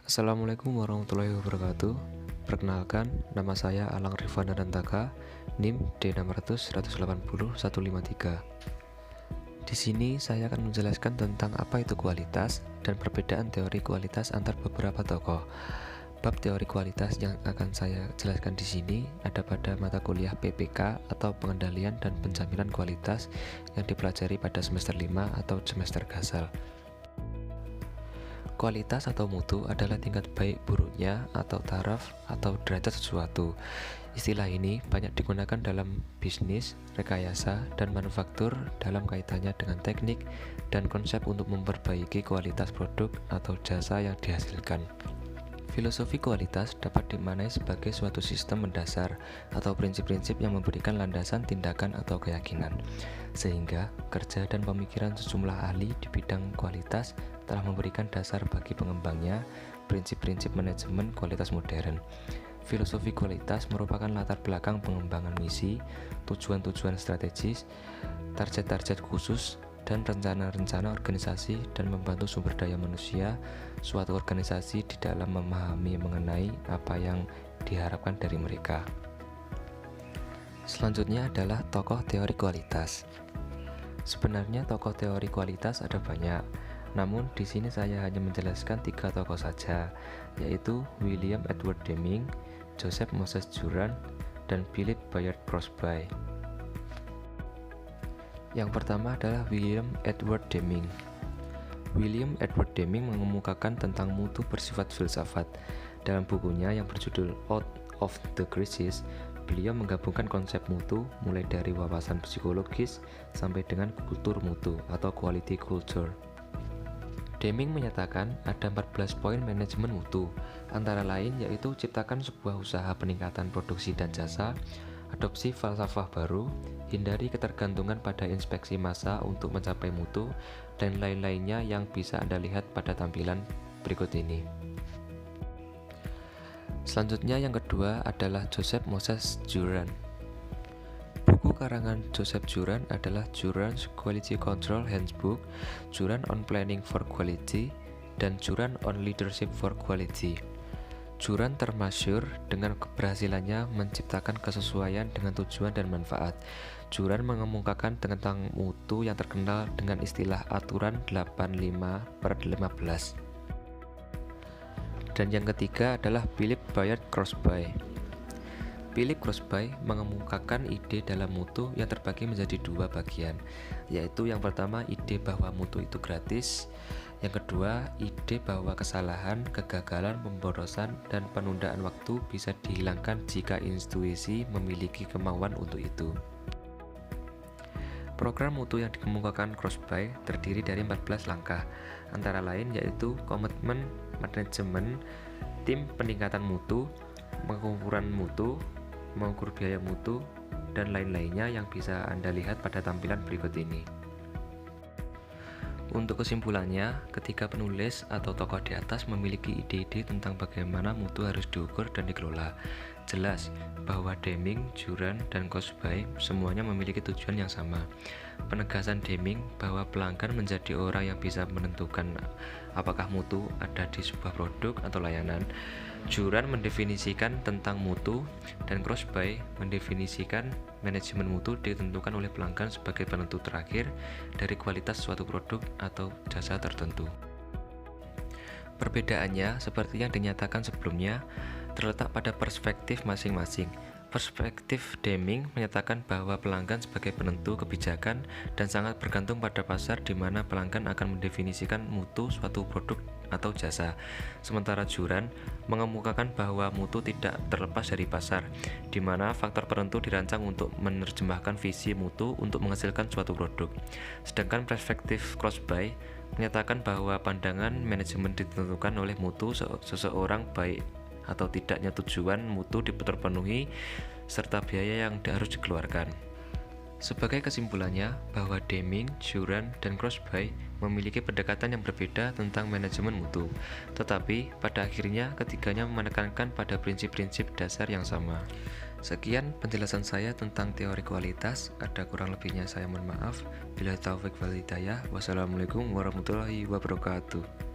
Assalamualaikum warahmatullahi wabarakatuh. Perkenalkan, nama saya Alang Rifana Dantaka, NIM D600180153. Di sini saya akan menjelaskan tentang apa itu kualitas dan perbedaan teori kualitas antar beberapa tokoh. Bab teori kualitas yang akan saya jelaskan di sini ada pada mata kuliah PPK atau Pengendalian dan Penjaminan Kualitas yang dipelajari pada semester 5 atau semester gasal. Kualitas atau mutu adalah tingkat baik buruknya atau taraf atau derajat sesuatu. Istilah ini banyak digunakan dalam bisnis, rekayasa, dan manufaktur dalam kaitannya dengan teknik dan konsep untuk memperbaiki kualitas produk atau jasa yang dihasilkan. Filosofi kualitas dapat dimaknai sebagai suatu sistem mendasar atau prinsip-prinsip yang memberikan landasan tindakan atau keyakinan, sehingga kerja dan pemikiran sejumlah ahli di bidang kualitas telah memberikan dasar bagi pengembangnya prinsip-prinsip manajemen kualitas modern. Filosofi kualitas merupakan latar belakang pengembangan misi, tujuan-tujuan strategis, target-target khusus, dan rencana-rencana organisasi dan membantu sumber daya manusia suatu organisasi di dalam memahami mengenai apa yang diharapkan dari mereka. Selanjutnya adalah tokoh teori kualitas. Sebenarnya tokoh teori kualitas ada banyak, namun di sini saya hanya menjelaskan 3 tokoh saja, yaitu William Edward Deming, Joseph Moses Juran, dan Philip Bayard Crosby. Yang pertama adalah William Edward Deming. William Edward Deming mengemukakan tentang mutu bersifat filsafat. Dalam bukunya yang berjudul Out of the Crisis, beliau menggabungkan konsep mutu mulai dari wawasan psikologis sampai dengan kultur mutu atau quality culture. Deming menyatakan ada 14 poin manajemen mutu, antara lain yaitu ciptakan sebuah usaha peningkatan produksi dan jasa, adopsi falsafah baru, hindari ketergantungan pada inspeksi massa untuk mencapai mutu, dan lain-lainnya yang bisa Anda lihat pada tampilan berikut ini. Selanjutnya yang kedua adalah Joseph Moses Juran. Buku karangan Joseph Juran adalah Juran's Quality Control Handbook, Juran on Planning for Quality, dan Juran on Leadership for Quality. Juran termasyhur dengan keberhasilannya menciptakan kesesuaian dengan tujuan dan manfaat. Juran mengemukakan tentang mutu yang terkenal dengan istilah aturan 85/15. Dan yang ketiga adalah Philip Bayard Crosby. Philip Crosby mengemukakan ide dalam mutu yang terbagi menjadi 2 bagian, yaitu yang pertama ide bahwa mutu itu gratis, yang kedua ide bahwa kesalahan, kegagalan, pemborosan, dan penundaan waktu bisa dihilangkan jika institusi memiliki kemauan untuk itu. Program mutu yang dikemukakan Crosby terdiri dari 14 langkah, antara lain yaitu komitmen manajemen, tim peningkatan mutu, pengukuran mutu, mengukur biaya mutu, dan lain-lainnya yang bisa Anda lihat pada tampilan berikut ini. Untuk kesimpulannya, ketiga penulis atau tokoh di atas memiliki ide-ide tentang bagaimana mutu harus diukur dan dikelola. Jelas bahwa Deming, Juran, dan Crosby semuanya memiliki tujuan yang sama. Penegasan Deming bahwa pelanggan menjadi orang yang bisa menentukan apakah mutu ada di sebuah produk atau layanan. Juran mendefinisikan tentang mutu, dan Crosby mendefinisikan manajemen mutu ditentukan oleh pelanggan sebagai penentu terakhir dari kualitas suatu produk atau jasa tertentu. Perbedaannya, seperti yang dinyatakan sebelumnya, terletak pada perspektif masing-masing. Perspektif Deming menyatakan bahwa pelanggan sebagai penentu kebijakan dan sangat bergantung pada pasar di mana pelanggan akan mendefinisikan mutu suatu produk atau jasa. Sementara Juran mengemukakan bahwa mutu tidak terlepas dari pasar, di mana faktor penentu dirancang untuk menerjemahkan visi mutu untuk menghasilkan suatu produk. Sedangkan perspektif Crosby menyatakan bahwa pandangan manajemen ditentukan oleh mutu seseorang baik atau tidaknya tujuan mutu terpenuhi serta biaya yang harus dikeluarkan. Sebagai kesimpulannya, bahwa Deming, Juran, dan Crosby memiliki pendekatan yang berbeda tentang manajemen mutu, tetapi pada akhirnya ketiganya menekankan pada prinsip-prinsip dasar yang sama. Sekian penjelasan saya tentang teori kualitas. Ada kurang lebihnya saya mohon maaf. Billahi taufik wal hidayah. Wassalamualaikum warahmatullahi wabarakatuh.